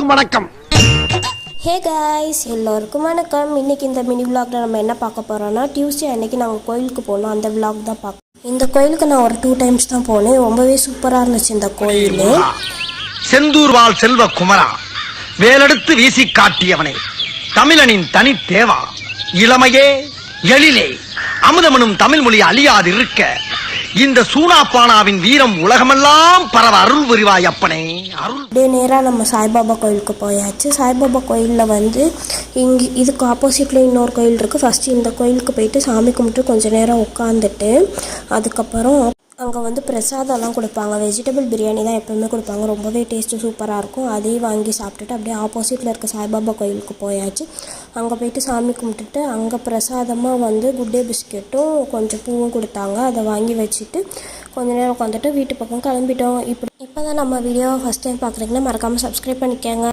எல்லோருக்கும் வணக்கம். Hey guys, எல்லோருக்கும் வணக்கம். இன்றைக்கி இந்த மினி விலாகில் நம்ம என்ன பார்க்க போகிறோன்னா, டியூஸ்டே அன்றைக்கி நாங்கள் கோயிலுக்கு போனோம். அந்த விலாக் தான் பார்க்க. இந்த கோயிலுக்கு நான் ஒரு 2 times தான் போனேன். ரொம்பவே சூப்பராக இருந்துச்சு இந்த கோயில். செந்தூர் வாழ் செல்வ குமரா, வேலெடுத்து வீசி காட்டியவனே, தமிழனின் தனி தேவா, இளமையே எழிலே அமுதமனும் தமிழ் மொழி அழியாது இருக்க இந்த சூனாப்பானாவின் வீரம் உலகமெல்லாம் பரவ அருள் புரிவாய் அப்பனே அருள். அப்படியே நேராக நம்ம சாய்பாபா கோயிலுக்கு போயாச்சு. சாய்பாபா கோயிலில் இங்கே இதுக்கு ஆப்போசிட்டில் இன்னொரு கோயில் இருக்குது. ஃபஸ்ட்டு இந்த கோயிலுக்கு போயிட்டு சாமி கும்பிட்டு கொஞ்சம் நேரம் உட்காந்துட்டு அதுக்கப்புறம் அங்கே பிரசாதம்லாம் கொடுப்பாங்க. வெஜிடபிள் பிரியாணி தான் எப்போவுமே கொடுப்பாங்க. ரொம்பவே டேஸ்ட்டு சூப்பராக இருக்கும். அதையும் வாங்கி சாப்பிட்டுட்டு அப்படியே ஆப்போசிட்டில் இருக்க சாய்பாபா கோயிலுக்கு போயாச்சு. அங்கே போயிட்டு சாமி கும்பிட்டுட்டு அங்கே பிரசாதமாக குட் டே பிஸ்கெட்டும் கொஞ்சம் பூவும் கொடுத்தாங்க. அதை வாங்கி வச்சுட்டு கொஞ்சம் நேரம் உட்காந்துட்டு வீட்டு பக்கம் கிளம்பிட்டோம். இப்போ தான் நம்ம வீடியோவை ஃபஸ்ட் டைம் பார்க்குறீங்கன்னா மறக்காமல் சப்ஸ்கிரைப் பண்ணிக்கோங்க.